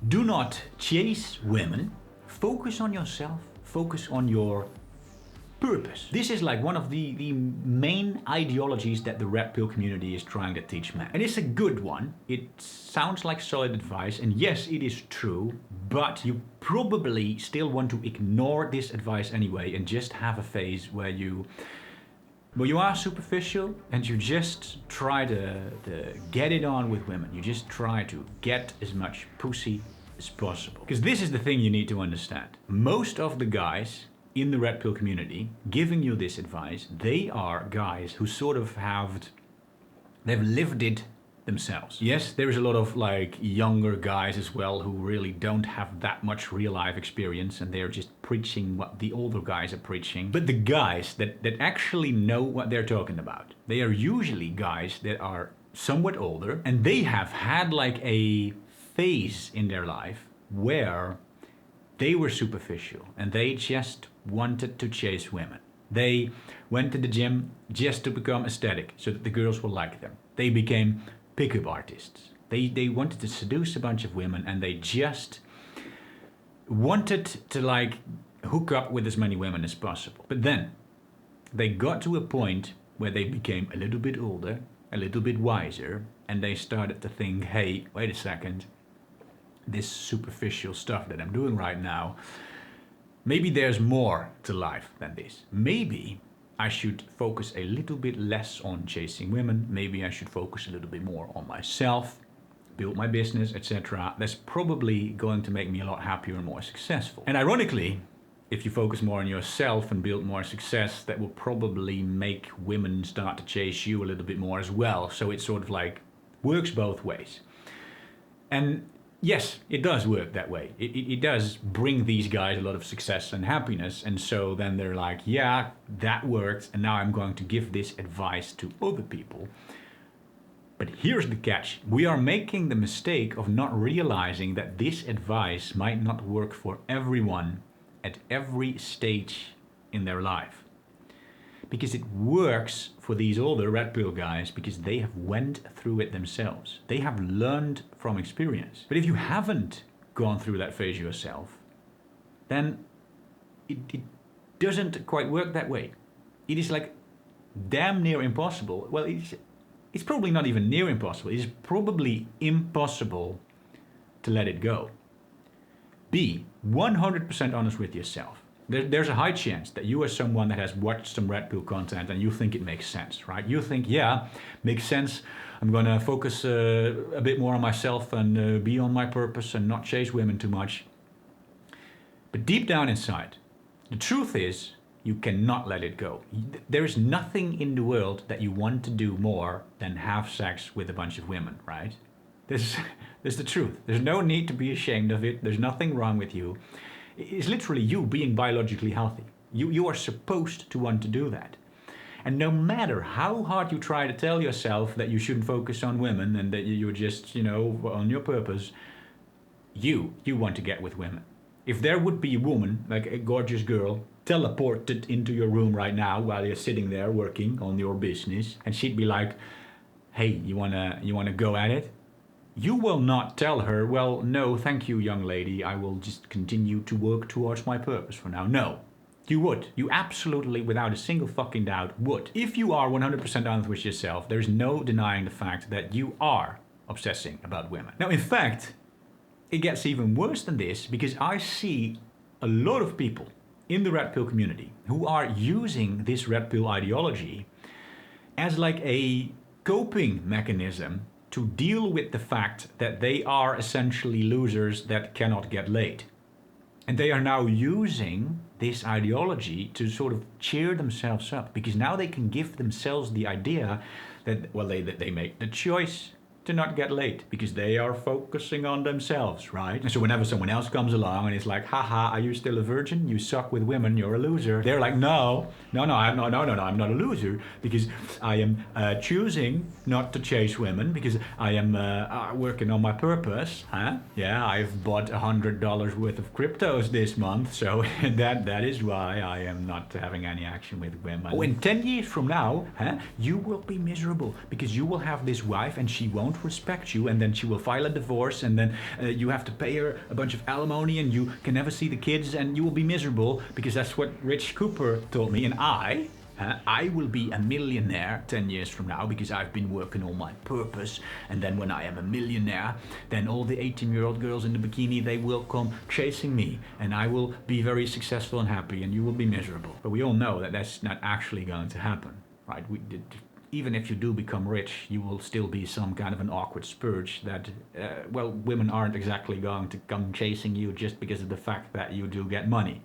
Do not chase women. Focus on yourself. Focus on your purpose. This is like one of the main ideologies that the red pill community is trying to teach men. And it's a good one. It sounds like solid advice, and yes, it is true, but you probably still want to ignore this advice anyway and just have a phase where you are superficial and you just try to get it on with women. You just try to get as much pussy as possible. Because this is the thing you need to understand. Most of the guys in the red pill community giving you this advice, they are guys who sort of they've lived it themselves. Yes, there is a lot of like younger guys as well who really don't have that much real life experience and they're just preaching what the older guys are preaching. But the guys that actually know what they're talking about, they are usually guys that are somewhat older and they have had like a phase in their life where they were superficial and they just wanted to chase women. They went to the gym just to become aesthetic so that the girls will like them. They became pickup artists. They wanted to seduce a bunch of women and they just wanted to like hook up with as many women as possible. But then they got to a point where they became a little bit older, a little bit wiser, and they started to think, hey, wait a second, this superficial stuff that I'm doing right now, maybe there's more to life than this. Maybe I should focus a little bit less on chasing women. Maybe I should focus a little bit more on myself, build my business, etc. That's probably going to make me a lot happier and more successful. And ironically, if you focus more on yourself and build more success, that will probably make women start to chase you a little bit more as well. So it sort of like works both ways. And yes, it does work that way. It does bring these guys a lot of success and happiness. And so then they're like, yeah, that worked. And now I'm going to give this advice to other people. But here's the catch. We are making the mistake of not realizing that this advice might not work for everyone at every stage in their life. Because it works for these older red pill guys because they have went through it themselves. They have learned from experience. But if you haven't gone through that phase yourself, then it doesn't quite work that way. It is like damn near impossible. Well, it's probably not even near impossible. It is probably impossible to let it go. Be 100% honest with yourself. There's a high chance that you are someone that has watched some red pill content and you think it makes sense, right? You think, yeah, makes sense. I'm gonna focus a bit more on myself and be on my purpose and not chase women too much. But deep down inside, the truth is you cannot let it go. There is nothing in the world that you want to do more than have sex with a bunch of women, right? This is the truth. There's no need to be ashamed of it. There's nothing wrong with you. It's literally you being biologically healthy. You are supposed to want to do that. And no matter how hard you try to tell yourself that you shouldn't focus on women and that you're just, on your purpose, you want to get with women. If there would be a woman, like a gorgeous girl, teleported into your room right now while you're sitting there working on your business, and she'd be like, hey, you wanna go at it? You will not tell her, well, no, thank you, young lady. I will just continue to work towards my purpose for now. No, you would. You absolutely, without a single fucking doubt, would. If you are 100% honest with yourself, there's no denying the fact that you are obsessing about women. Now, in fact, it gets even worse than this because I see a lot of people in the red pill community who are using this red pill ideology as like a coping mechanism to deal with the fact that they are essentially losers that cannot get laid. And they are now using this ideology to sort of cheer themselves up because now they can give themselves the idea that, well, they make the choice to not get laid because they are focusing on themselves, right? And so whenever someone else comes along and it's like, haha, are you still a virgin? You suck with women, you're a loser. They're like, no, I'm not a loser because I am choosing not to chase women because I am working on my purpose, huh? Yeah, I've bought $100 worth of cryptos this month, so that is why I am not having any action with women. Oh, in 10 years from now, you will be miserable because you will have this wife and she won't won't respect you, and then she will file a divorce, and then you have to pay her a bunch of alimony, and you can never see the kids, and you will be miserable, because that's what Rich Cooper told me. And I will be a millionaire 10 years from now because I've been working on my purpose. And then when I am a millionaire, then all the 18-year-old girls in the bikini, they will come chasing me, and I will be very successful and happy, and you will be miserable. But we all know that that's not actually going to happen, right? Even if you do become rich, you will still be some kind of an awkward spurge that, women aren't exactly going to come chasing you just because of the fact that you do get money.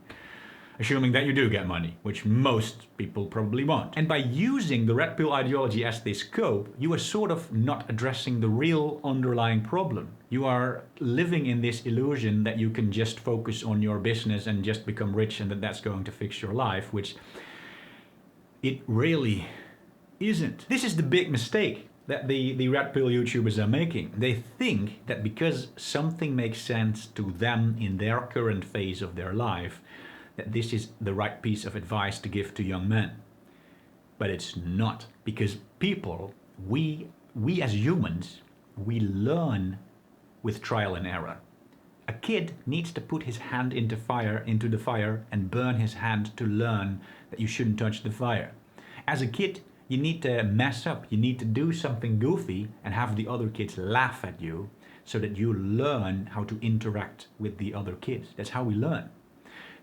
Assuming that you do get money, which most people probably won't. And by using the red pill ideology as this scope, you are sort of not addressing the real underlying problem. You are living in this illusion that you can just focus on your business and just become rich, and that that's going to fix your life, which it really isn't. This is the big mistake that the red pill YouTubers are making. They think that because something makes sense to them in their current phase of their life, that this is the right piece of advice to give to young men. But it's not, because people, we as humans, we learn with trial and error. A kid needs to put his hand into the fire and burn his hand to learn that you shouldn't touch the fire. As a kid, you need to mess up, you need to do something goofy and have the other kids laugh at you so that you learn how to interact with the other kids. That's how we learn.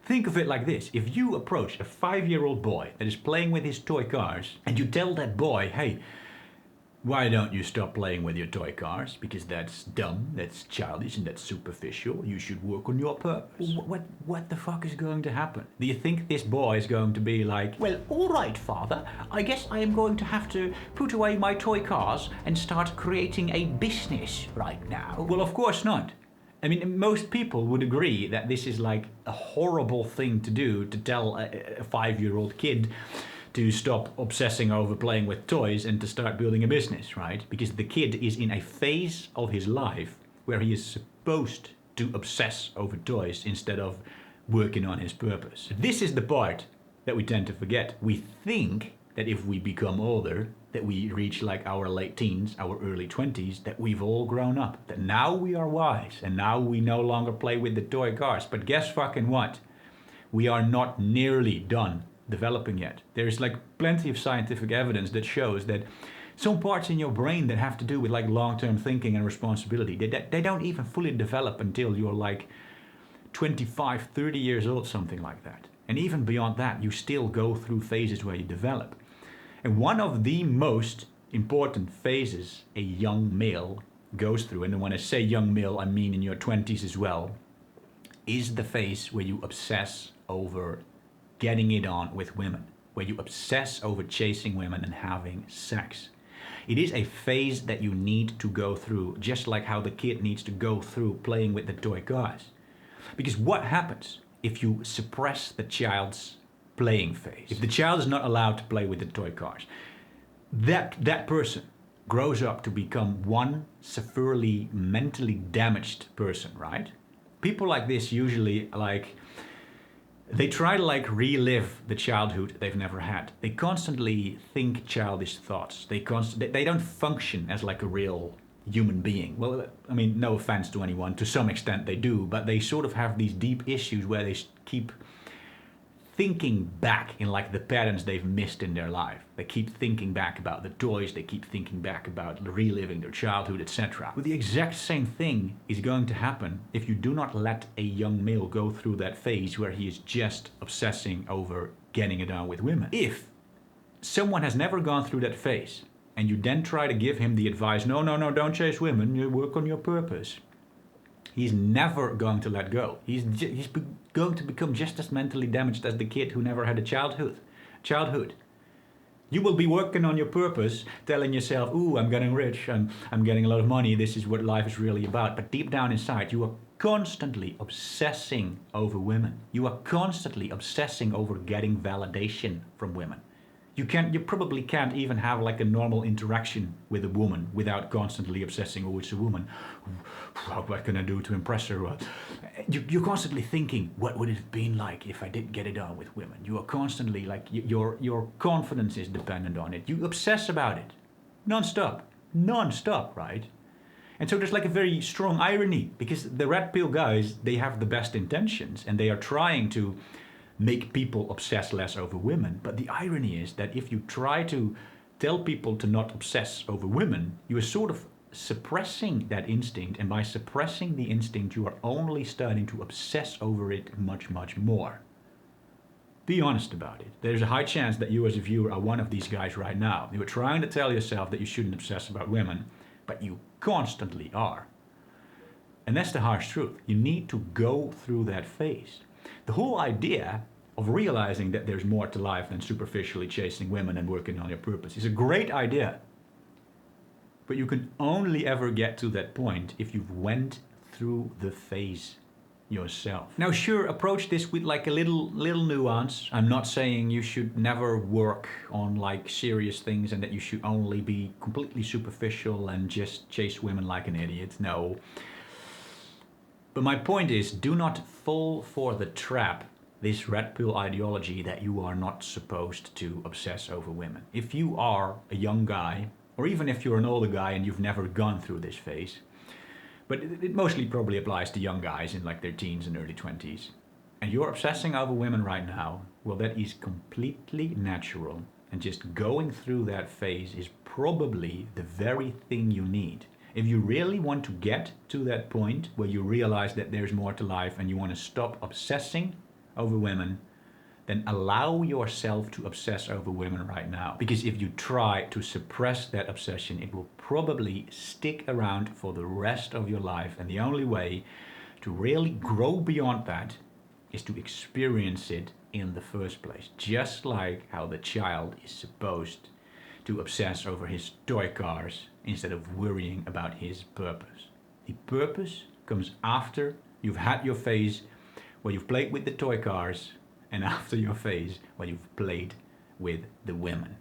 Think of it like this. If you approach a 5-year-old boy that is playing with his toy cars, and you tell that boy, hey, why don't you stop playing with your toy cars? Because that's dumb, that's childish, and that's superficial. You should work on your purpose. What the fuck is going to happen? Do you think this boy is going to be like, well, all right, father, I guess I am going to have to put away my toy cars and start creating a business right now? Well, of course not. I mean, most people would agree that this is like a horrible thing to do, to tell a 5-year-old kid to stop obsessing over playing with toys and to start building a business, right? Because the kid is in a phase of his life where he is supposed to obsess over toys instead of working on his purpose. This is the part that we tend to forget. We think that if we become older, that we reach like our late teens, our early 20s, that we've all grown up, that now we are wise, and now we no longer play with the toy cars. But guess fucking what? We are not nearly done developing yet. There's like plenty of scientific evidence that shows that some parts in your brain that have to do with like long-term thinking and responsibility, they don't even fully develop until you're like 25, 30 years old, something like that. And even beyond that, you still go through phases where you develop. And one of the most important phases a young male goes through, and when I say young male, I mean in your 20s as well, is the phase where you obsess over getting it on with women, where you obsess over chasing women and having sex. It is a phase that you need to go through, just like how the kid needs to go through playing with the toy cars. Because what happens if you suppress the child's playing phase? If the child is not allowed to play with the toy cars, that person grows up to become one severely mentally damaged person, right? People like this usually they try to relive the childhood they've never had. They constantly think childish thoughts. They don't function as like a real human being. Well, I mean, no offense to anyone, to some extent they do, but they sort of have these deep issues where they keep thinking back in like the patterns they've missed in their life. They keep thinking back about the toys, they keep thinking back about reliving their childhood, etc. But the exact same thing is going to happen if you do not let a young male go through that phase where he is just obsessing over getting it on with women. If someone has never gone through that phase, and you then try to give him the advice, no, don't chase women, you work on your purpose, he's never going to let go. He's going to become just as mentally damaged as the kid who never had a childhood. You will be working on your purpose, telling yourself, ooh, I'm getting rich, I'm getting a lot of money, this is what life is really about. But deep down inside, you are constantly obsessing over women. You are constantly obsessing over getting validation from women. You probably can't even have like a normal interaction with a woman without constantly obsessing, oh, it's a woman. What can I do to impress her? You're constantly thinking, what would it have been like if I didn't get it on with women? You are constantly like, your confidence is dependent on it. You obsess about it. Non-stop, right? And so there's like a very strong irony, because the red pill guys, they have the best intentions and they are trying to make people obsess less over women. But the irony is that if you try to tell people to not obsess over women, you are sort of suppressing that instinct, and by suppressing the instinct you are only starting to obsess over it much, much more. Be honest about it. There's a high chance that you as a viewer are one of these guys right now. You are trying to tell yourself that you shouldn't obsess about women, but you constantly are. And that's the harsh truth. You need to go through that phase. The whole idea of realizing that there's more to life than superficially chasing women and working on your purpose is a great idea. But you can only ever get to that point if you've went through the phase yourself. Now sure, approach this with like a little nuance. I'm not saying you should never work on like serious things and that you should only be completely superficial and just chase women like an idiot. No. But my point is, do not fall for the trap, this red pill ideology that you are not supposed to obsess over women. If you are a young guy, or even if you're an older guy and you've never gone through this phase, but it mostly probably applies to young guys in like their teens and early 20s, and you're obsessing over women right now, well, that is completely natural, and just going through that phase is probably the very thing you need. If you really want to get to that point where you realize that there's more to life and you want to stop obsessing over women, then allow yourself to obsess over women right now. Because if you try to suppress that obsession, it will probably stick around for the rest of your life. And the only way to really grow beyond that is to experience it in the first place. Just like how the child is supposed to obsess over his toy cars instead of worrying about his purpose. The purpose comes after you've had your phase where you've played with the toy cars, and after your phase where you've played with the women.